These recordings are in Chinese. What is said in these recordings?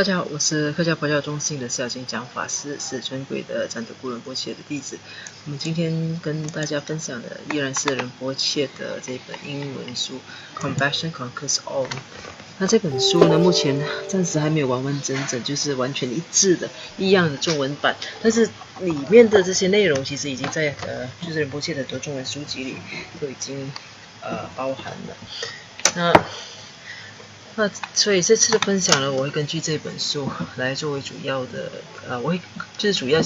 大家好，我是客家佛教中心的孝经讲法师，是尊贵的占得古仁波切的弟子。我们今天跟大家分享的依然是仁波切的这本英文书《Compassion Conquers All》。那这本书呢，目前暂时还没有完完整整，就是完全一致的一样的中文版，但是里面的这些内容其实已经在就是仁波切的很多中文书籍里都已经包含了。那所以这次的分享呢，我会根据这本书来作为主要的，我会就是主要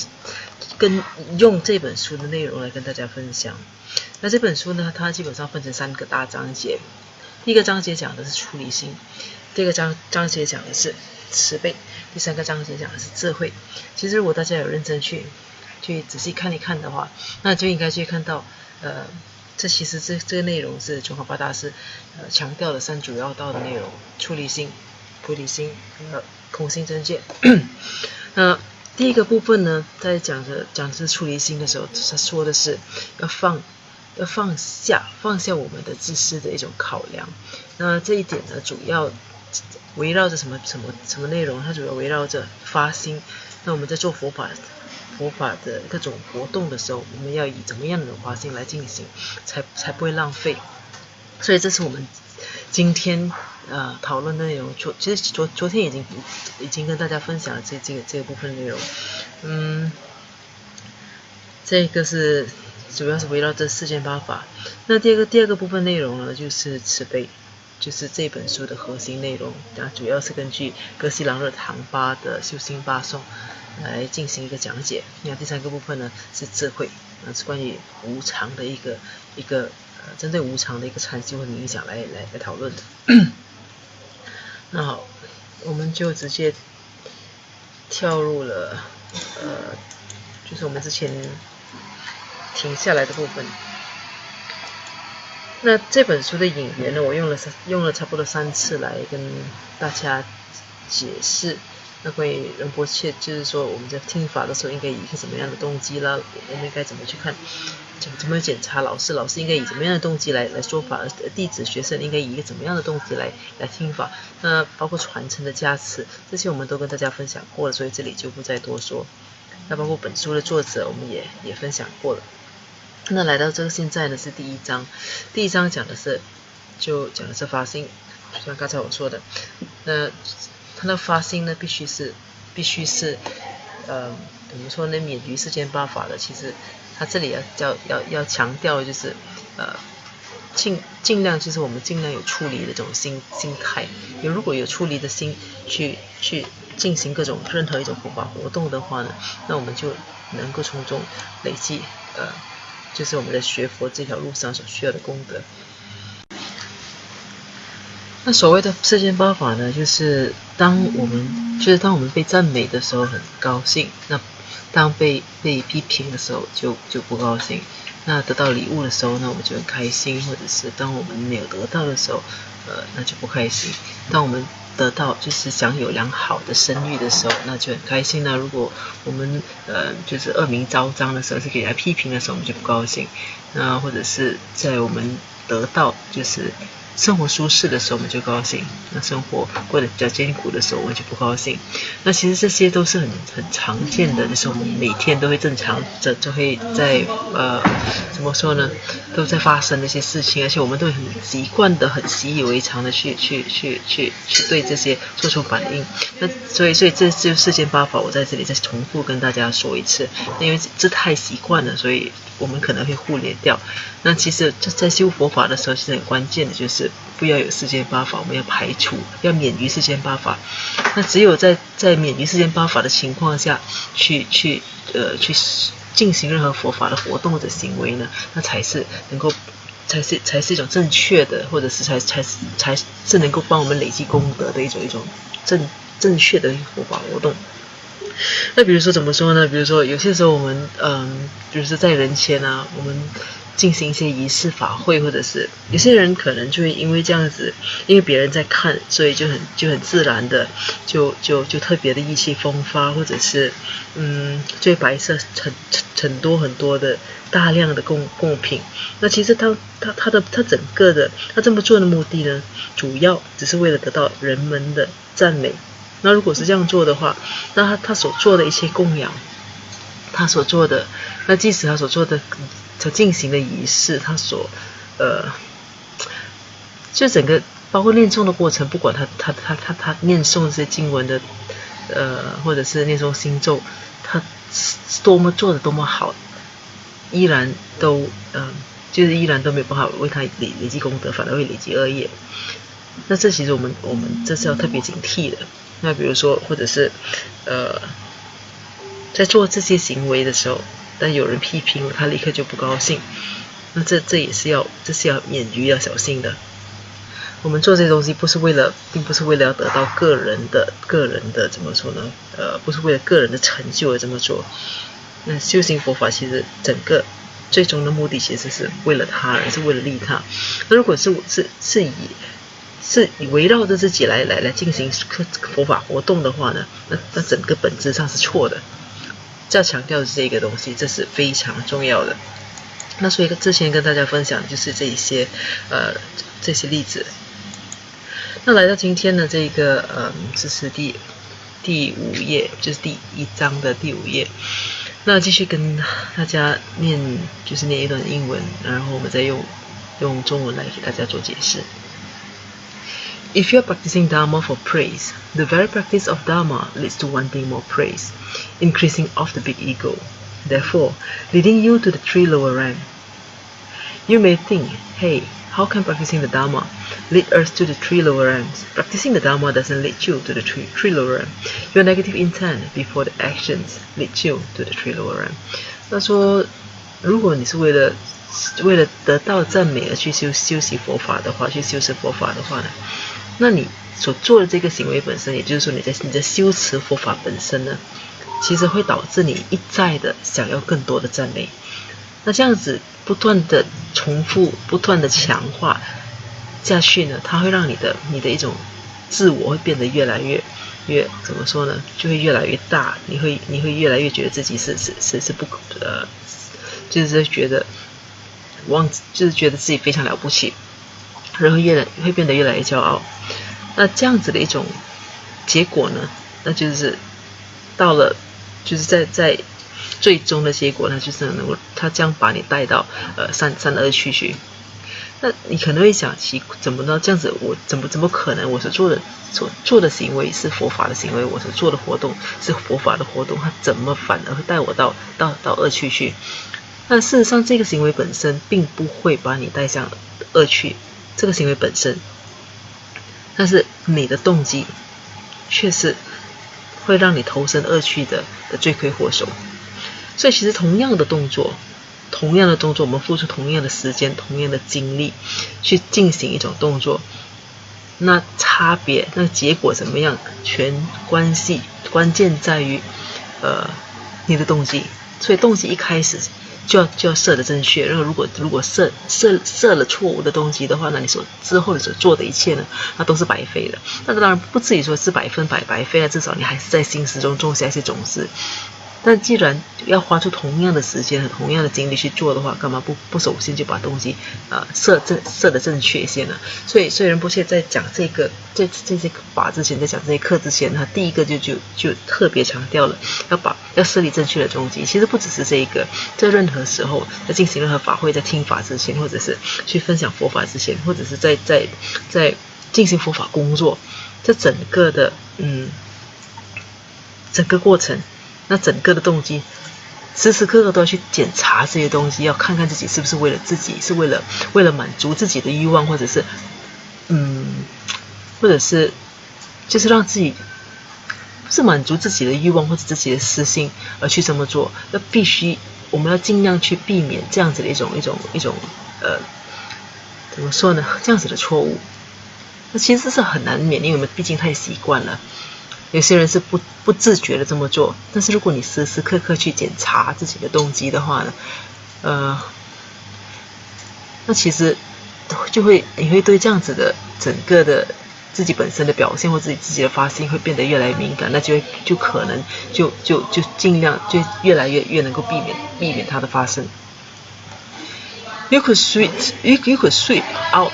用这本书的内容来跟大家分享。那这本书呢，它基本上分成3个大章节。第一个章节讲的是出离心，第二个章节讲的是慈悲，第3个章节讲的是智慧。其实如果大家有认真去仔细看一看的话，那就应该去看到这其实这个内容是宗喀巴大师强调的3主要道的内容：出离心、菩提心和空心真见。那第一个部分呢，在讲的是出离心的时候，他说的是要放下我们的自私的一种考量。那这一点呢，主要围绕着什么内容？它主要围绕着发心。那我们在做佛法的各种活动的时候，我们要以怎么样的发心来进行，才不会浪费。所以这是我们今天讨论的内容。其实昨天已经跟大家分享了这个部分内容。这个是主要是围绕这世间八法。那第二个部分内容呢，就是慈悲，就是这本书的核心内容。主要是根据格西朗热唐巴的修心八颂来进行一个讲解。那第3个部分呢是智慧，是关于无常的一个针对无常的一个禅修和冥想来讨论的。那好，我们就直接跳入了就是我们之前停下来的部分。那这本书的引言呢，我用了差不多3次来跟大家解释。那关于仁波切，就是说我们在听法的时候应该以一个什么样的动机啦，我们应该怎么去看，怎么检查老师应该以怎么样的动机来说法，弟子学生应该以一个怎么样的动机来听法。那包括传承的加持，这些我们都跟大家分享过了，所以这里就不再多说。那包括本书的作者，我们也分享过了。那来到这个现在呢，是第1章。第1章讲的是发心，就像刚才我说的，那他的发心呢，必须是怎么说呢，免于世间八法的。其实他这里要强调的就是尽量就是我们尽量有出离的这种心态。如果有出离的心去进行任何一种佛法活动的话呢，那我们就能够从中累积就是我们在学佛这条路上所需要的功德。那所谓的世间八法呢，就是当我们被赞美的时候很高兴，那当被批评的时候就不高兴。那得到礼物的时候呢，我们就很开心，或者是当我们没有得到的时候那就不开心。当我们得到就是享有良好的声誉的时候，那就很开心。那如果我们就是恶名昭彰的时候，是给人家批评的时候，我们就不高兴。那或者是在我们得到就是生活舒适的时候，我们就高兴；那生活过得比较艰苦的时候，我们就不高兴。那其实这些都是很常见的，就是我们每天都会正常就会在怎么说呢，都在发生的一些事情，而且我们都很习惯的、很习以为常的去对这些做出反应。那所以这就是世间八法，我在这里再重复跟大家说一次，因为这太习惯了，所以我们可能会忽略掉。那其实在修佛法的时候，其实很关键的就是不要有世间八法，我们要排除，要免于世间八法。那只有在免于世间八法的情况下，去进行任何佛法的活动或者行为呢，那才是一种正确的，或者是才是能够帮我们累积功德的一种正确的佛法活动。那比如说怎么说呢？比如说有些时候我们比如说在人前啊，我们进行一些仪式法会，或者是有些人可能就会因为这样子，因为别人在看，所以就很自然的就特别的意气风发，或者是最白色很多的大量的贡品。那其实他整个的他这么做的目的呢，主要只是为了得到人们的赞美，那如果是这样做的话，那他所做的一切供养，他所做的，那即使他所做的所进行的仪式，他所就整个包括念诵的过程，不管他念诵这些经文的或者是念诵心咒，他多么做的多么好，依然都就是依然都没有办法为他累积功德，反而会累积恶业。那这其实我们这是要特别警惕的。那比如说，或者是在做这些行为的时候，但有人批评了，他立刻就不高兴。那这是要免于要小心的。我们做这些东西并不是为了要得到个人的怎么说呢？不是为了个人的成就而这么做。那修行佛法其实整个最终的目的其实是为了他人，是为了利他。那如果是围绕着自己来进行佛法活动的话呢，那整个本质上是错的。要强调的是这个东西，这是非常重要的。那所以之前跟大家分享的就是这些例子。那来到今天呢，这个这是第5页，就是第1章的第5页。那继续跟大家念一段英文，然后我们再用中文来给大家做解释。If you are practicing Dharma for praise, the very practice of Dharma leads to wanting more praise, increasing of the big ego, therefore leading you to the 3 lower rank. You may think, hey, how can practicing the Dharma lead us to the 3 lower ranks? Practicing the Dharma doesn't lead you to the 3 lower rank. Your negative intent before the actions lead you to the 3 lower rank. 他说，如果你是为了得到赞美而去修习佛法的话，去修持佛法的话呢，那你所做的这个行为本身，也就是说你在修持佛法本身呢，其实会导致你一再的想要更多的赞美。那这样子不断的重复，不断的强化下去呢，它会让你的一种自我会变得越来越怎么说呢？就会越来越大，你会越来越觉得自己是不就是觉得就是觉得自己非常了不起，然后会变得越来越骄傲。那这样子的一种结果呢，那就是到了就是在最终的结果呢，就是它将把你带到三恶趣去。那你可能会想，怎么呢？这样子我怎么可能？我所做的行为是佛法的行为，我所做的活动是佛法的活动，它怎么反而会带我到恶趣去？但事实上，这个行为本身并不会把你带向恶趣，这个行为本身，但是你的动机却是会让你投身恶趣的罪魁祸首。所以其实同样的动作，我们付出同样的时间、同样的精力去进行一种动作，那差别、那结果怎么样，关键在于你的动机。所以动机一开始就要设的正确。如果设了错误的动机的话，那你之后所做的一切呢，那都是白费的。那当然不至于说是百分百白费了，至少你还是在心识中种下一些种子。但既然要花出同样的时间和同样的精力去做的话，干嘛不首先就把东西设的正确一些呢？所以仁波切在讲这些法之前，在讲这些课之前，他第一个就特别强调了要设立正确的动机。其实不只是这一个，在任何时候，在进行任何法会，在听法之前，或者是去分享佛法之前，或者是在进行佛法工作，这整个的整个过程。那整个的动机，时时刻刻都要去检查这些东西，要看看自己是不是为了自己，是为了满足自己的欲望，或者是就是让自己不是满足自己的欲望或者自己的私心而去这么做。那必须我们要尽量去避免这样子的一种怎么说呢？这样子的错误，那其实是很难免，因为我们毕竟太习惯了。有些人是不自觉的这么做，但是如果你时时刻刻去检查自己的动机的话呢，那其实你会对这样子的整个的自己本身的表现或自己的发心会变得越来越敏感，那就可能就尽量就越来越能够避免它的发生。You could sweep out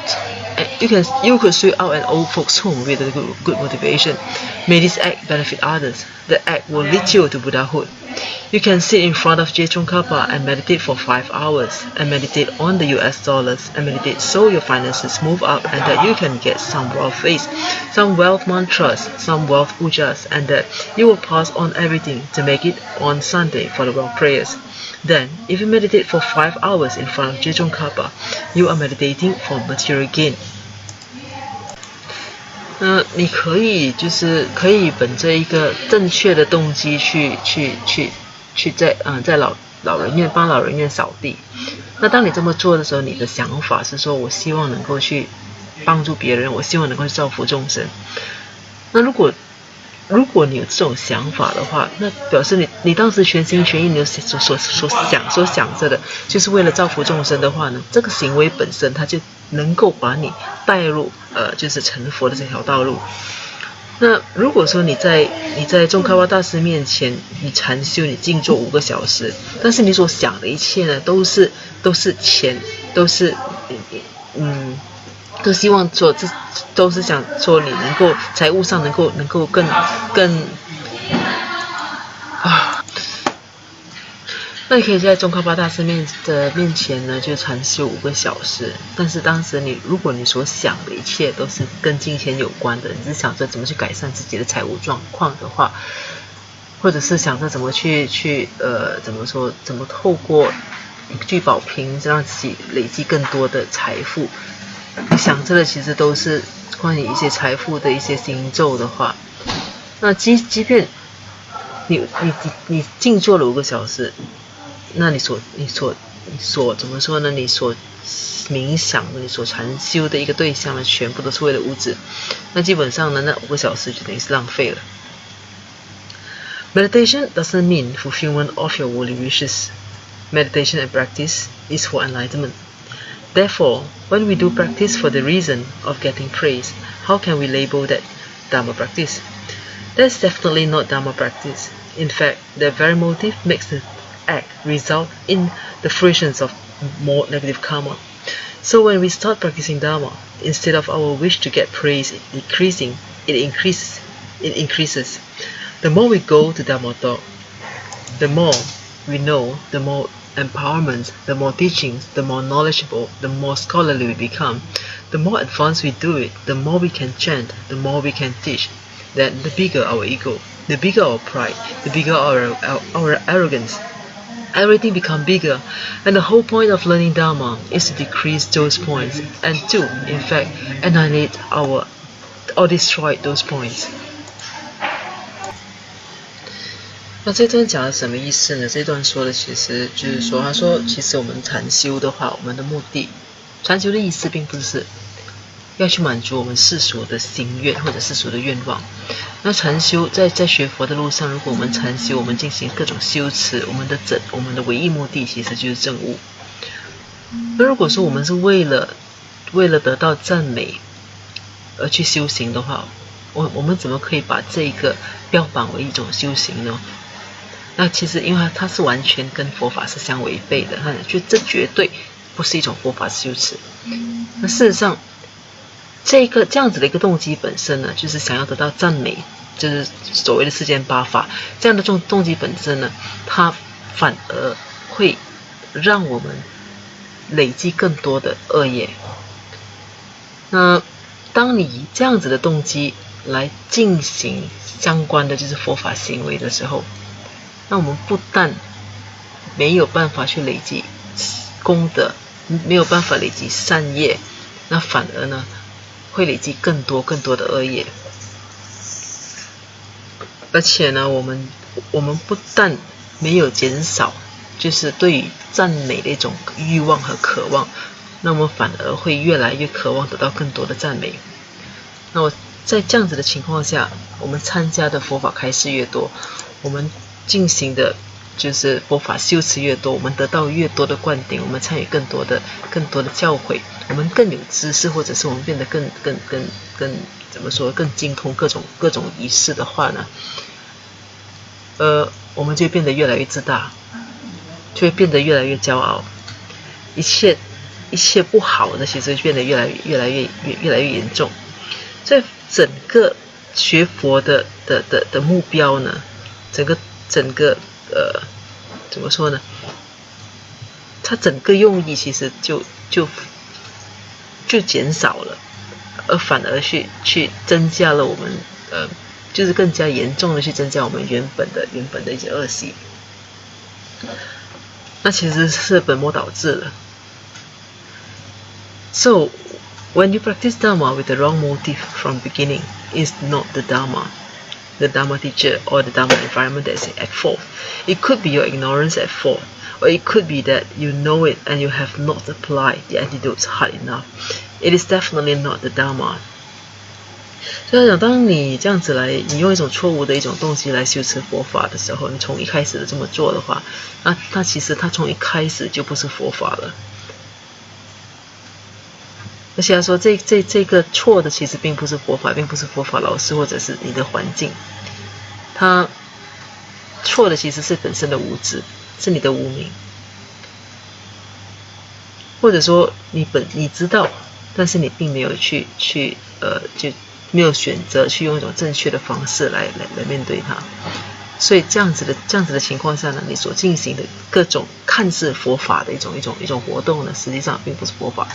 you could sweep out an old folks home with a good motivation. May this act benefit others. The act will lead you to Buddhahood. You can sit in front of Jechongkapa and meditate for 5 hours, and meditate on the US dollars, and meditate so your finances move up, and that you can get some wealth face, some wealth mantras, some wealth pujas, and that you will pass on everything to make it on Sunday for the wealth prayers. Then, if you meditate for 5 hours in front of Jechongkapa, you are meditating for material gain. 你可以本着一个正确的动机去在老人院帮老人院扫地。那当你这么做的时候，你的想法是说我希望能够去帮助别人，我希望能够去造福众生。那如果你有这种想法的话，那表示你当时全心全意你所想着的就是为了造福众生的话呢，这个行为本身它就能够把你带入就是成佛的这条道路。那如果说你在宗喀巴大师面前你禅修，你静坐5个小时，但是你所想的一切呢都是钱，都希望做，都是想说你能够财务上能够更那你可以在宗喀巴大师面前呢就禅修5个小时，但是当时如果你所想的一切都是跟金钱有关的，你是想着怎么去改善自己的财务状况的话，或者是想着怎么怎么透过聚宝瓶让自己累积更多的财富，你想这个其实都是关于一些财富的一些行咒的话，那即便你静坐了5个小时，那你所怎么说呢？你所冥想的，你所禅修的一个对象呢，全部都是为了物质，那基本上呢，那5个小时就等于是浪费了。Meditation doesn't mean fulfillment of your worldly wishes. Meditation and practice is for enlightenment. Therefore, when we do practice for the reason of getting praise, how can we label that Dharma practice? That's definitely not Dharma practice. In fact, that very motive makes the act result in the fruition of more negative karma. So when we start practicing Dharma, instead of our wish to get praise decreasing, it increases. The more we go to Dharma talk, the more we know, the more empowerment, the more teachings, the more knowledgeable, the more scholarly we become. The more advanced we do it, the more we can chant, the more we can teach. Then the bigger our ego, the bigger our pride, the bigger our arrogance. Everything becomes bigger, and the whole point of learning Dharma is to decrease those points and to, in fact, annihilate or destroy those points. 那这段讲的什么意思呢？这段说的其实就是说，他说其实我们禅修的话，我们的目的，禅修的意思并不是要去满足我们世俗的心愿或者世俗的愿望。那禅修在学佛的路上，如果我们禅修，我们进行各种修持，我们的唯一目的其实就是证悟。那如果说我们是为了得到赞美而去修行的话，我们怎么可以把这个标榜为一种修行呢？那其实因为它是完全跟佛法是相违背的，这绝对不是一种佛法修持。那事实上这样子的一个动机本身呢，就是想要得到赞美，就是所谓的世间八法，这样的动机本身呢，它反而会让我们累积更多的恶业。那当你以这样子的动机来进行相关的就是佛法行为的时候，那我们不但没有办法去累积功德，没有办法累积善业，那反而呢会累积更多的恶业。而且呢我们不但没有减少就是对于赞美的一种欲望和渴望，那我们反而会越来越渴望得到更多的赞美。那我在这样子的情况下，我们参加的佛法开示越多，我们进行的就是佛法修持越多，我们得到越多的灌顶，我们参与更多的教诲，我们更有知识，或者是我们变得更怎么说更精通各种仪式的话呢，我们就变得越来越自大，就会变得越来越骄傲，一切一切不好的其实变得越来越严重。所以整个学佛的目标呢，整个怎么说呢？它整个用意其实就减少了，而反而去增加了我们就是更加严重的去增加我们原本的一些恶习。那其实是本末倒置了。So when you practice Dharma with the wrong motive from beginning, it's not the Dharma teacher or the Dharma environment that's at fault. It could be your ignorance at fault, or it could be that you know it and you have not applied the antidotes hard enough. It is definitely not the Dharma. 所以讲，当你这样子你用一种错误的一种动机来修持佛法的时候，你从一开始的这么做的话，那其实它从一开始就不是佛法了。而且他说这个错的其实并不是佛法，并不是佛法老师或者是你的环境，他错的其实是本身的无知，是你的无明，或者说你知道，但是你并没有就没有选择去用一种正确的方式来面对它。所以这样子的情况下呢，你所进行的各种看似佛法的一种活动呢，实际上并不是佛法。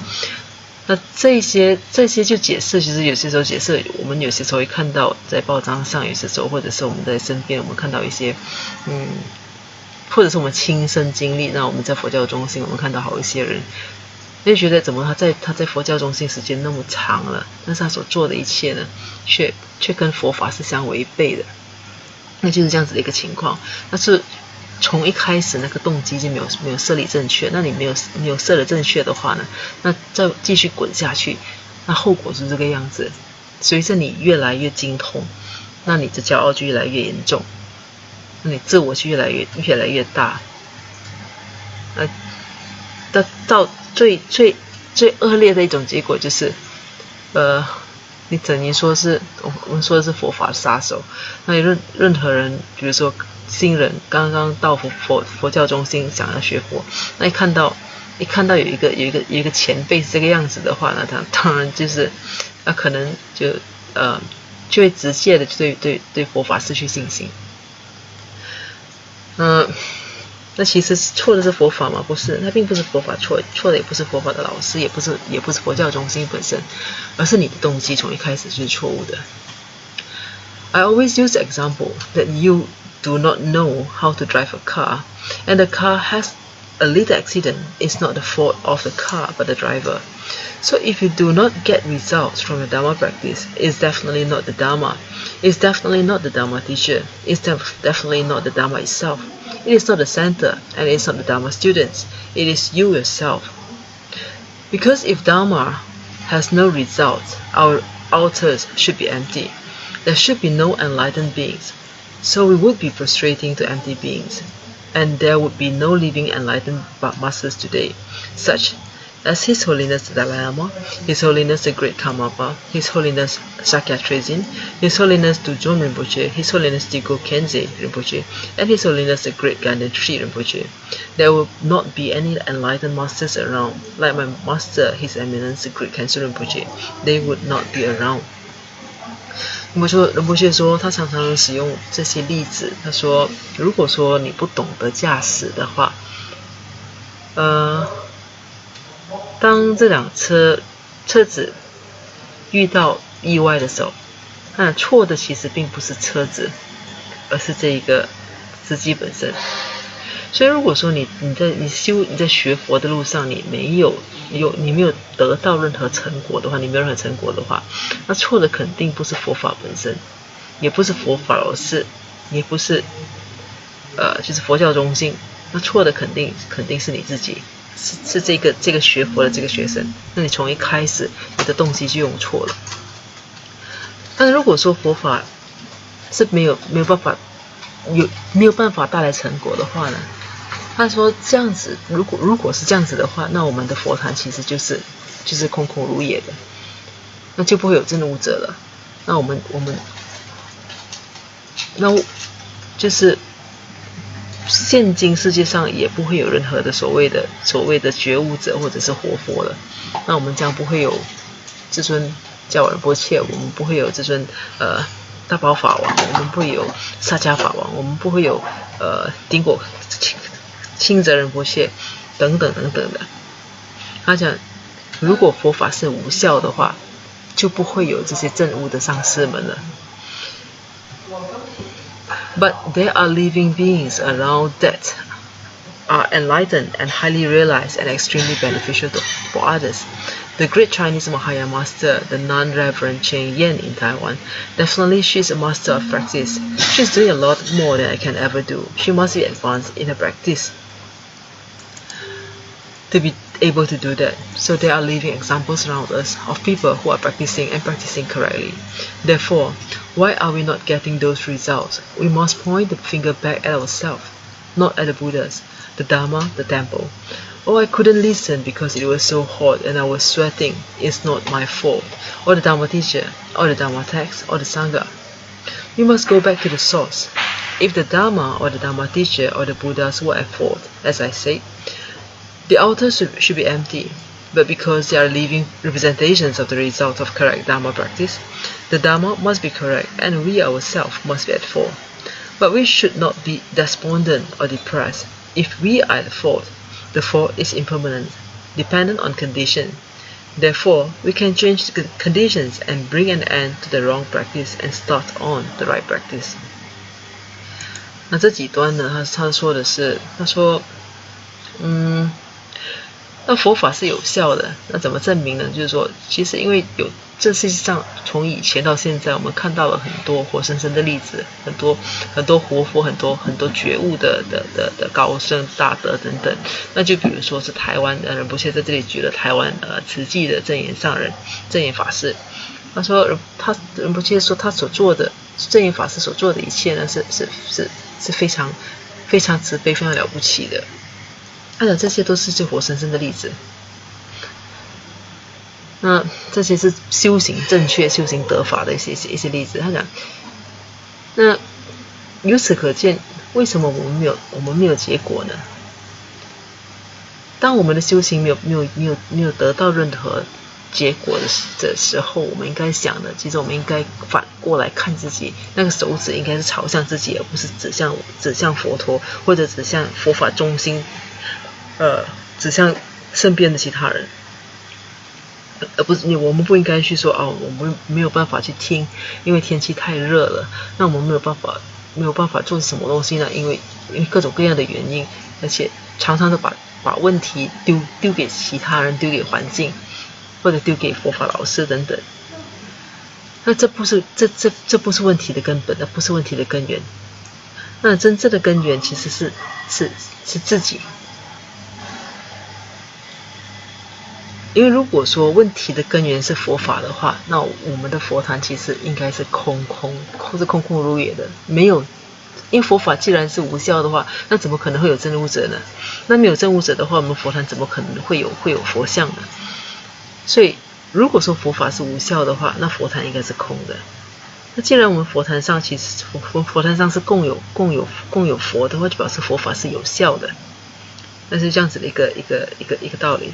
那这些就解释，其实有些时候解释，我们有些时候会看到在报章上，有些时候或者是我们在身边，我们看到一些或者是我们亲身经历，那我们在佛教中心，我们看到好一些人，就觉得怎么他在佛教中心时间那么长了，但是他所做的一切呢，却跟佛法是相违背的，那就是这样子的一个情况。但是从一开始那个动机就没有设立正确，那你没有设了正确的话呢，那再继续滚下去，那后果是这个样子。随着你越来越精通，那你的骄傲就越来越严重，那你自我就越来越大，到最恶劣的一种结果就是，你等于说是我们说的是佛法杀手。那任何人，比如说新人刚刚到佛教中心想要学佛，那一看到有一个前辈是这个样子的话呢，他当然就是可能就会直接的对佛法失去信心。那其实错的是佛法吗？不是，那并不是佛法错的也不是佛法的老师，也不是佛教中心本身，而是你的动机从一开始就是错误的。I always use the example that you do not know how to drive a car, and the car has a little accident. It's not the fault of the car, but the driver. So if you do not get results from the Dharma practice, it's definitely not the Dharma. It's definitely not the Dharma teacher. It's definitely not the Dharma itself. It is not the center, and it is not the Dharma students. It is you yourself. Because if Dharma has no results, our altars should be empty. There should be no enlightened beings. So we would be prostrating to empty beings, and there would be no living enlightened masters today, such as His Holiness the Dalai Lama, His Holiness the Great Karmapa, His Holiness Sakya Trezin, His Holiness Dujun Rinpoche, His Holiness Digo Khyentse Rinpoche, and His Holiness the Great Ganden Sri Rinpoche. There will not be any enlightened masters around, like my master, His Eminence the Great Khyentse Rinpoche. They would not be around. 仁波切说，他常常使用这些例子。他说，如果说你不懂得驾驶的话，当这辆车子遇到意外的时候，那错的其实并不是车子，而是这一个司机本身。所以如果说你在学佛的路上，你没有得到任何成果的话，那错的肯定不是佛法本身，也不是佛法老师，也不是就是佛教中心，那错的肯定是你自己，是这个学佛的这个学生。那你从一开始你的动机就用错了。但是如果说佛法是没有办法带来成果的话呢？他说这样子，如果是这样子的话，那我们的佛坛其实就是空空如也的，那就不会有证悟者了。那我们就是现今世界上也不会有任何的所谓的觉悟者或者是活佛了。那我们将不会有至尊教尔波切，我们不会有至尊大宝法王，我们不会有萨迦法王，我们不会有顶果清泽仁波切等等等等的。他讲，如果佛法是无效的话，就不会有这些证悟的上师们了。But there are living beings around that are enlightened and highly realized and extremely beneficial for others. The great Chinese Mahayana master, the non-reverend Chen Yan in Taiwan, definitely she's a master of practice. She's doing a lot more than I can ever do. She must be advanced in her practice to be able to do that. So there are living examples around us of people who are practicing and practicing correctly. Therefore, why are we not getting those results? We must point the finger back at ourselves, not at the Buddhas, the Dharma, the temple. Oh, I couldn't listen because it was so hot and I was sweating. It's not my fault. Or the Dharma teacher, or the Dharma text, or the Sangha. We must go back to the source. If the Dharma or the Dharma teacher or the Buddhas were at fault, as I said, the altar should be empty. But because they are living representations of the result of correct Dharma practice, the Dharma must be correct and we ourselves must be at fault. But we should not be despondent or depressed. If we are at fault, the fault is impermanent, dependent on condition. Therefore, we can change the conditions and bring an end to the wrong practice and start on the right practice. 那这几端呢，他说的是，他说，那佛法是有效的，那怎么证明呢？就是说，其实因为有这世界上从以前到现在，我们看到了很多活生生的例子，很多活佛，很多觉悟的高僧大德等等。那就比如说是台湾仁波切在这里举了台湾慈济的正言上人正言法师，他说仁波切说他所做的正言法师所做的一切呢，是非常非常慈悲、非常了不起的。他讲这些都是最活生生的例子。那这些是修行正确、修行得法的一些例子。他讲，那由此可见，为什么我们没有结果呢？当我们的修行没有得到任何结果的时候，我们应该想的，其实我们应该反过来看自己，那个手指应该是朝向自己，而不是指向佛陀，或者指向佛法中心，指向身边的其他人。不是我们不应该去说我们没有办法去听，因为天气太热了。那我们没有办法做什么东西呢？因为各种各样的原因，而且常常的把问题丢给其他人，丢给环境，或者丢给佛法老师等等。那这不是问题的根本，那不是问题的根源。那真正的根源其实是自己。因为如果说问题的根源是佛法的话，那我们的佛坛其实应该是空如也的，没有。因为佛法既然是无效的话，那怎么可能会有证悟者呢？那没有证悟者的话，我们佛坛怎么可能会有佛像呢？所以，如果说佛法是无效的话，那佛坛应该是空的。那既然我们佛坛上其实佛坛上是共有佛的话，就表示佛法是有效的。那是这样子的一个道理。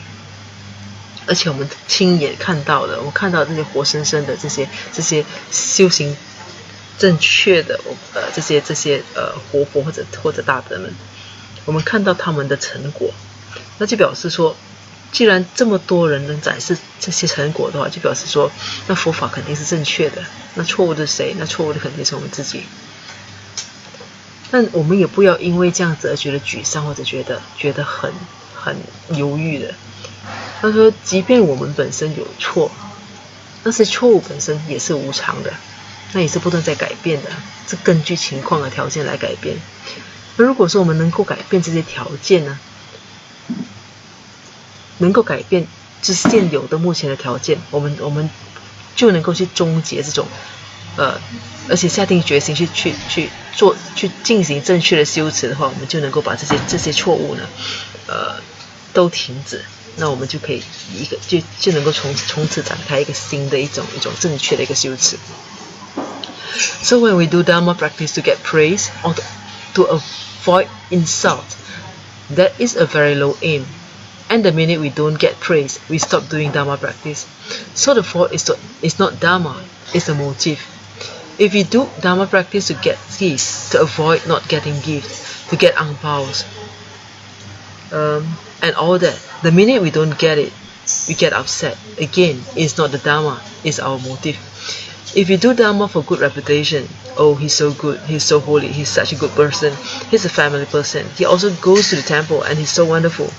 而且我们亲眼看到的，我们看到这些活生生的这些修行正确的这些活佛或者大德们，我们看到他们的成果，那就表示说，既然这么多人能展示这些成果的话，就表示说，那佛法肯定是正确的。那错误的是谁？那错误的肯定是我们自己。但我们也不要因为这样子而觉得沮丧，或者觉得很忧郁的。他说，即便我们本身有错，但是错误本身也是无常的，那也是不断在改变的，是根据情况和条件来改变。那如果说我们能够改变这些条件呢，能够改变就是现有的目前的条件，我们就能够去终结这种而且下定决心去进行正确的修持的话，我们就能够把这些错误呢都停止。那我们就可以就能够从此展开一个新的一种正确的一个修持。So when we do Dharma practice to get praise, to avoid insult. That is a very low aim. And the minute we don't get praise, we stop doing Dharma practice. So the fault is not Dharma, it's the motive. If we do Dharma practice to get gifts, to avoid not getting gifts, to get ang paos, and all that, the minute we don't get it, we get upset. Again, it's not the Dharma, it's our motive. If you do Dharma for good reputation, oh, he's so good, he's so holy, he's such a good person, he's a family person, he also goes to the temple and he's so wonderful.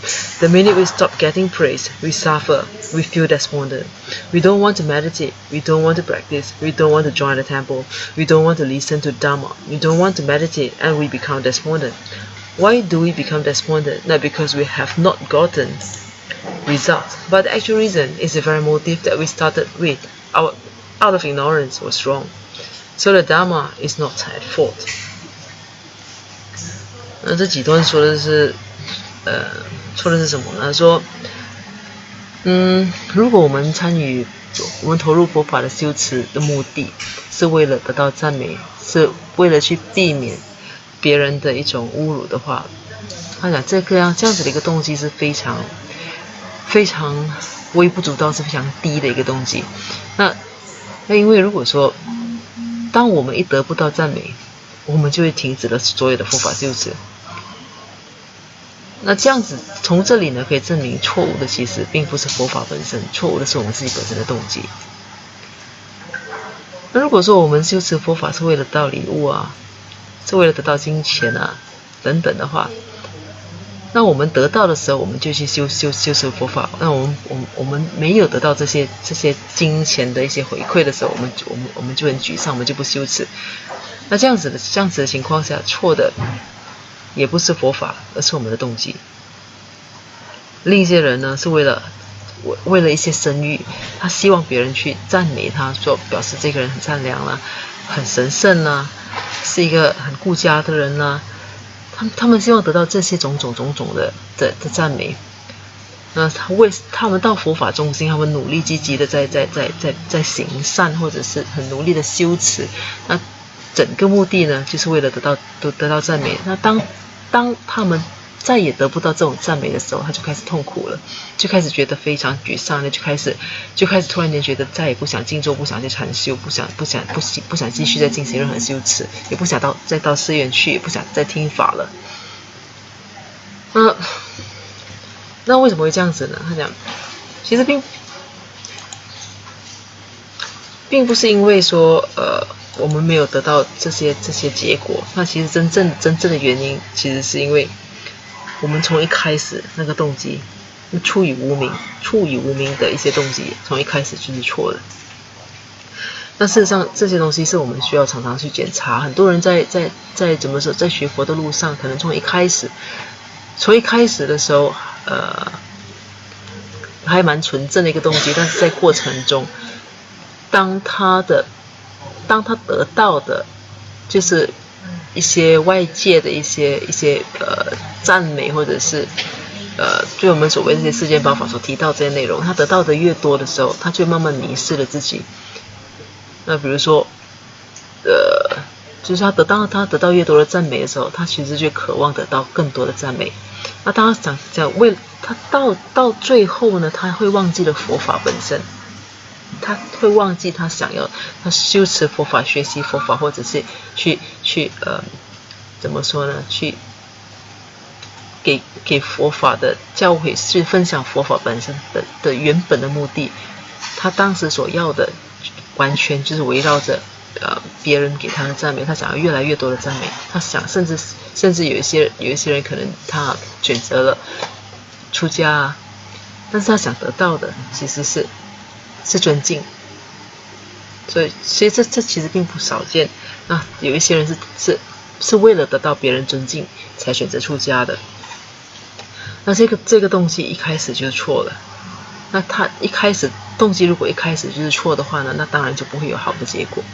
The minute we stop getting praise, we suffer, we feel despondent. We don't want to meditate, we don't want to practice, we don't want to join the temple, we don't want to listen to Dharma, we don't want to meditate, and we become despondent. Why do we become despondent? Not because we have not gotten results, but the actual reason is the very motive that we started with. Our out of ignorance was wrong. So the Dharma is not at fault. 那这几段说的是什么呢？说如果我们投入佛法的修持的目的是为了得到赞美，是为了去避免别人的一种侮辱的话，他讲这样子的一个动机是非常微不足道，是非常低的一个动机。那因为如果说当我们一得不到赞美，我们就会停止了所有的佛法修持。那这样子从这里呢可以证明错误的其实并不是佛法本身，错误的是我们自己本身的动机。那如果说我们修持佛法是为了得到礼物啊，是为了得到金钱啊等等的话，那我们得到的时候我们就去修持佛法，那我们没有得到这些金钱的一些回馈的时候，我们就很沮丧，我们就不修持。那这样子的情况下，错的也不是佛法，而是我们的动机。另一些人呢是为了一些声誉，他希望别人去赞美他，说表示这个人很善良啦，很神圣啦，是一个很顾家的人啦。他们希望得到这些种种的赞美。那他们到佛法中心，他们努力积极的在行善，或者是很努力的修持。那整个目的呢，就是为了得到赞美。那当他们再也得不到这种赞美的时候，他就开始痛苦了，就开始觉得非常沮丧了，就开始突然间觉得再也不想静坐，不想去禅修，不想继续再进行任何修持，也不想再到寺院去，也不想再听法了。那为什么会这样子呢？他讲，其实并不是因为说我们没有得到这些结果，那其实真正的原因，其实是因为我们从一开始那个动机，出于无明的一些动机，从一开始就是错的。那事实上这些东西是我们需要常常去检查。很多人在怎么说，在学佛的路上，可能从一开始的时候还蛮纯正的一个动机，但是在过程中，当他得到的就是一些外界的一些赞美，或者是就我们所谓这些世间八法所提到这些内容，他得到的越多的时候，他就慢慢迷失了自己。那比如说就是他得到越多的赞美的时候，他其实就渴望得到更多的赞美。那当他讲为他到最后呢，他会忘记了佛法本身，他会忘记他修持佛法、学习佛法，或者是去怎么说呢？去给佛法的教诲，去分享佛法本身的原本的目的。他当时所要的，完全就是围绕着别人给他的赞美，他想要越来越多的赞美。他想甚至有一些人可能他选择了出家啊，但是他想得到的其实是尊敬。所以这其实并不少见。那有一些人是为了得到别人尊敬才选择出家的。那这个动机一开始就是错了。那他一开始动机如果一开始就是错的话呢，那当然就不会有好的结果。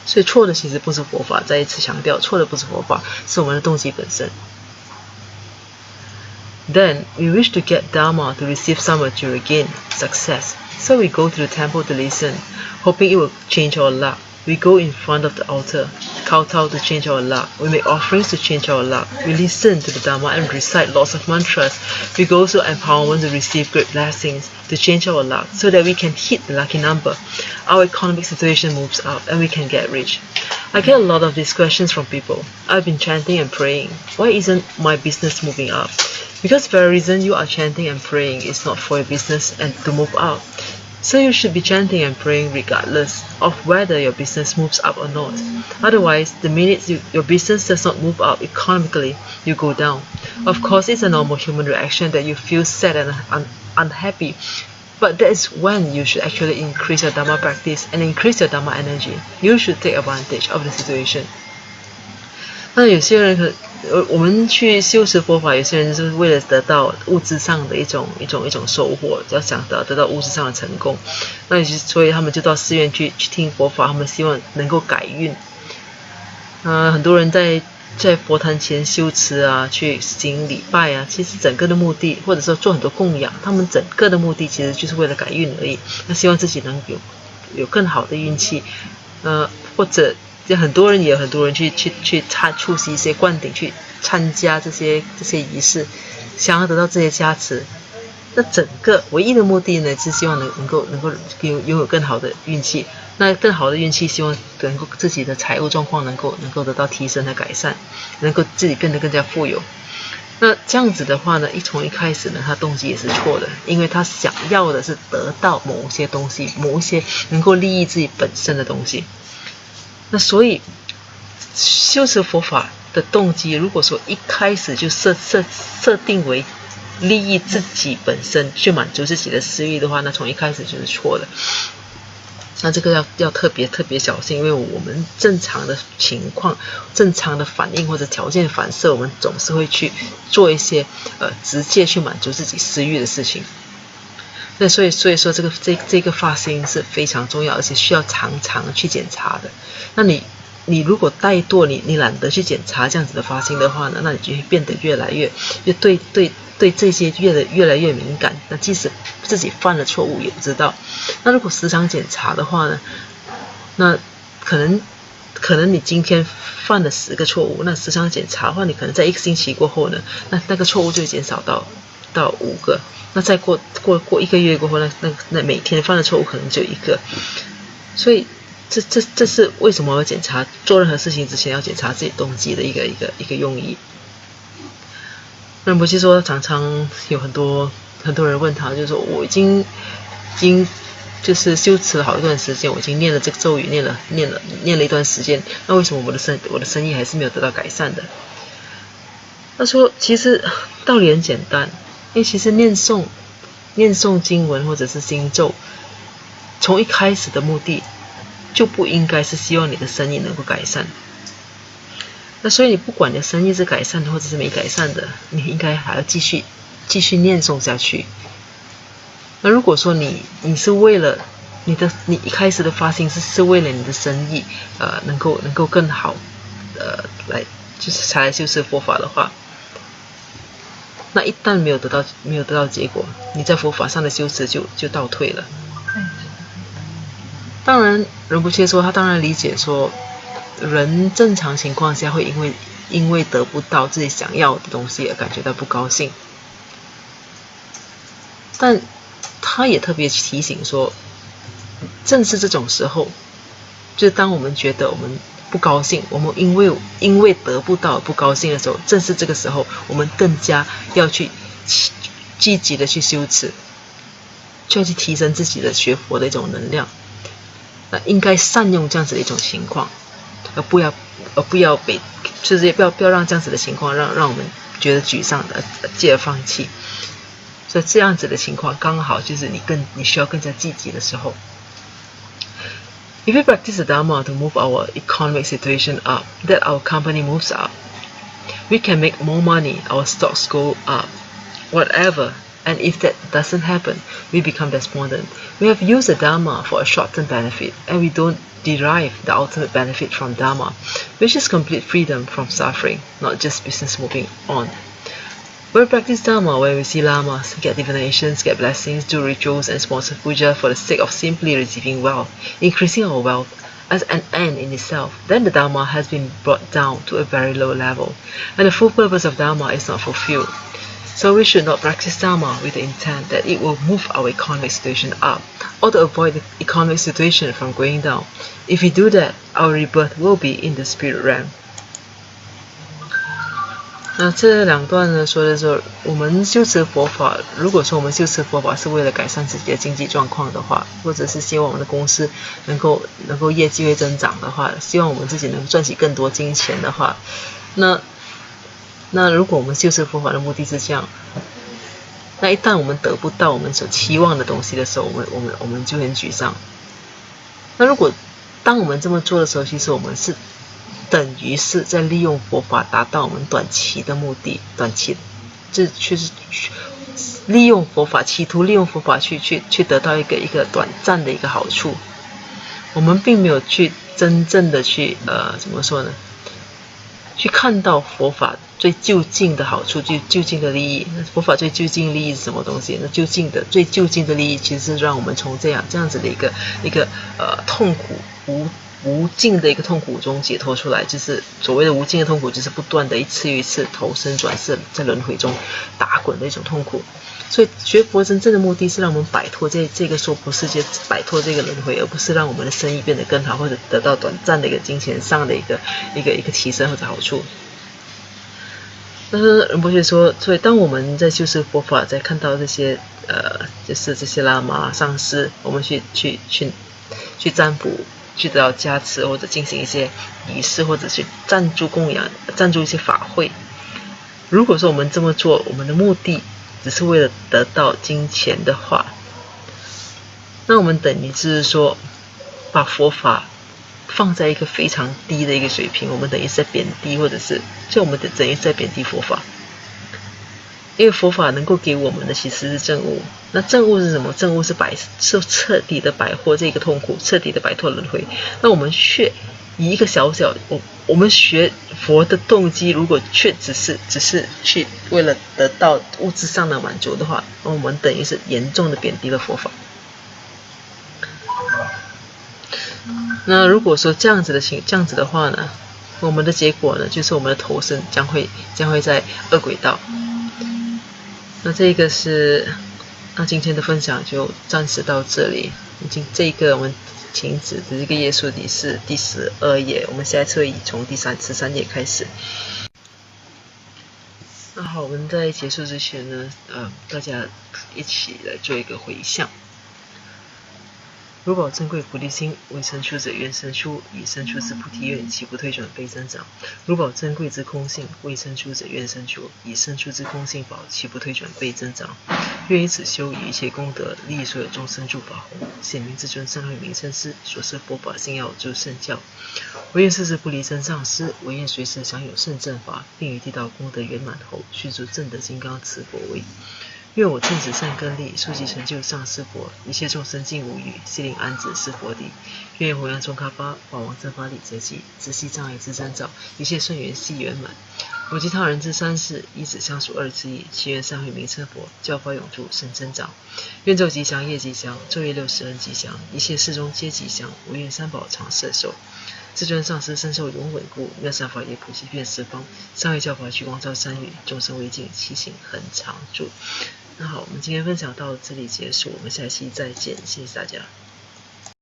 所以错的其实不是佛法，再一次强调，错的不是佛法，是我们的动机本身。Then we wish to get Dharma to receive Samvata to regain success. So we go to the temple to listen, hoping it will change our luck. We go in front of the altar. kowtow to change our luck. We make offerings to change our luck. We listen to the Dharma and recite lots of mantras. We go to empowerment to receive great blessings to change our luck so that we can hit the lucky number. Our economic situation moves up and we can get rich. I get a lot of these questions from people. I've been chanting and praying. Why isn't my business moving up? Because the very reason you are chanting and praying is not for your business and to move up. So you should be chanting and praying regardless of whether your business moves up or not. Otherwise, the minute your business does not move up economically, you go down. Of course, it's a normal human reaction that you feel sad and unhappy. But that is when you should actually increase your Dharma practice and increase your Dharma energy. You should take advantage of the situation. 那有些人我们去修持佛法，有些人是为了得到物质上的一种收获，要想得到物质上的成功。那所以他们就到寺院去听佛法，他们希望能够改运。很多人在佛坛前修持啊，去行礼拜啊，其实整个的目的，或者说做很多供养，他们整个的目的其实就是为了改运而已。那希望自己能有更好的运气，或者很多人去出席一些灌顶，去参加这些仪式，想要得到这些加持。那整个唯一的目的呢，是希望能够拥有更好的运气。那更好的运气，希望能够自己的财务状况能够得到提升和改善，能够自己变得更加富有。那这样子的话呢，从一开始呢，他动机也是错的，因为他想要的是得到某些东西，某一些能够利益自己本身的东西。那所以修持佛法的动机，如果说一开始就设定为利益自己本身，去满足自己的私欲的话，那从一开始就是错的。那这个要特别小心，因为我们正常的情况、正常的反应或者条件反射，我们总是会去做一些直接去满足自己私欲的事情。那所以说这个发心是非常重要，而且需要常常去检查的。那你如果怠惰，你懒得去检查这样子的发心的话呢，那你就会变得越来越对这些越来越敏感。那即使自己犯了错误也不知道。那如果时常检查的话呢，那可能你今天犯了10个错误，那时常检查的话，你可能在1个星期过后呢，那个错误就会减少到5个。那再过1个月过后，那每天犯的错误可能就1个。所以这是为什么要检查，做任何事情之前要检查自己动机的一个用意。那不是说常常有很多人问他，就是说我已经就是修持了好一段时间，我已经念了这个咒语，念了一段时间，那为什么我的生意还是没有得到改善的？他说其实道理很简单，因为其实念诵经文或者是经咒，从一开始的目的就不应该是希望你的生意能够改善。那所以你不管你的生意是改善的或者是没改善的，你应该还要继续念诵下去。那如果说你是为了你一开始的发心是为了你的生意能够更好来就是才来修持佛法的话，那一旦没有得到结果，你在佛法上的修持就倒退了。当然仁波切说，他当然理解说人正常情况下会因为得不到自己想要的东西而感觉到不高兴，但他也特别提醒说，正是这种时候，就是当我们觉得我们不高兴，我们因为得不到不高兴的时候，正是这个时候我们更加要去积极的去修持，就要去提升自己的学佛的一种能量。应该善用这样子的一种情况，而不要就是不要让这样子的情况让我们觉得沮丧的，继而放弃。所以这样子的情况刚好就是你需要更加积极的时候。If we practice the Dharma to move our economic situation up, that our company moves up, we can make more money, our stocks go up, whatever. And if that doesn't happen, we become despondent. We have used the Dharma for a short-term benefit, and we don't derive the ultimate benefit from Dharma, which is complete freedom from suffering, not just business moving on. When we practice Dharma, when we see lamas, get divinations, get blessings, do rituals and sponsor puja for the sake of simply receiving wealth, increasing our wealth, as an end in itself, then the Dharma has been brought down to a very low level, and the full purpose of Dharma is not fulfilled. So we should not practice Dharma with the intent that it will move our economic situation up, or to avoid the economic situation from going down. If we do that, our rebirth will be in the spirit realm. 那这两段呢，说的说，我们修持佛法，如果说我们修持佛法是为了改善自己的经济状况的话，或者是希望我们的公司能够业绩会增长的话，希望我们自己能赚取更多金钱的话，那如果我们修持佛法的目的是这样，那一旦我们得不到我们所期望的东西的时候，我们就很沮丧。那如果当我们这么做的时候，其实我们是等于是在利用佛法达到我们短期的目的，这却是利用佛法，企图利用佛法去得到一个短暂的一个好处。我们并没有去真正的去怎么说呢？去看到佛法最究竟的好处，最究竟的利益。佛法最究竟的利益是什么东西？那最究竟的利益，其实是让我们从这样子的一个痛苦无尽的一个痛苦中解脱出来。就是所谓的无尽的痛苦，就是不断的一次又一次投生转世，在轮回中打滚的一种痛苦。所以学佛真正的目的是让我们摆脱这个娑婆世界，摆脱这个轮回，而不是让我们的生意变得更好，或者得到短暂的一个金钱上的一个提升或者好处。但是仁波切说，所以当我们在修持佛法，在看到这些就是这些喇嘛上师，我们去占卜，去得到加持，或者进行一些仪式，或者去赞助供养，赞助一些法会。如果说我们这么做，我们的目的只是为了得到金钱的话，那我们等于是说把佛法放在一个非常低的一个水平，我们等于是在贬低，或者是就我们等于是在贬低佛法。因为佛法能够给我们的其实是正悟。那正悟是什么？正悟是彻底的摆脱这个痛苦，彻底的摆脱轮回。那我们却以一个我们学佛的动机，如果却只是去为了得到物质上的满足的话，那我们等于是严重的贬低了佛法。那如果说这样子的话呢，我们的结果呢，就是我们的投生将会在恶鬼道。那这个是今天的分享就暂时到这里。这个我们停止的这个页数是第12页，我们下一次会从第13页开始。那好，我们在结束之前呢，大家一起来做一个回向。如宝珍贵菩提心，为生出者愿生出，以生出之菩提愿，其不退转非增长。如宝珍贵之空性，为生出者愿生出，以生出之空性宝，其不退转非增长。愿以此修，以一切功德，利益所有众生诸法弘。显明至尊上慧明上师所设佛法信要诸圣教。唯愿世世不离真上师，唯愿随时享有圣正法，并于地道功德圆满后，续诸正德金刚持佛位。愿我正直善根力，速集成就上师佛，一切众生尽无语，悉令安止是佛地。愿弘扬中喀巴法王正法理者记，直系障碍之三照，一切顺缘系圆满。我及他人之三世，一子相属二之一，祈愿三慧明车佛，教法永驻生增长。愿昼吉祥夜吉祥，昼夜60恩吉祥，一切事中皆吉祥。唯愿三宝常摄受。至尊上师身受永稳固，妙善法业普及遍十方，上慧教法聚光照三域，众生为境，其行恒常住。那好，我们今天分享到这里结束，我们下期再见，谢谢大家。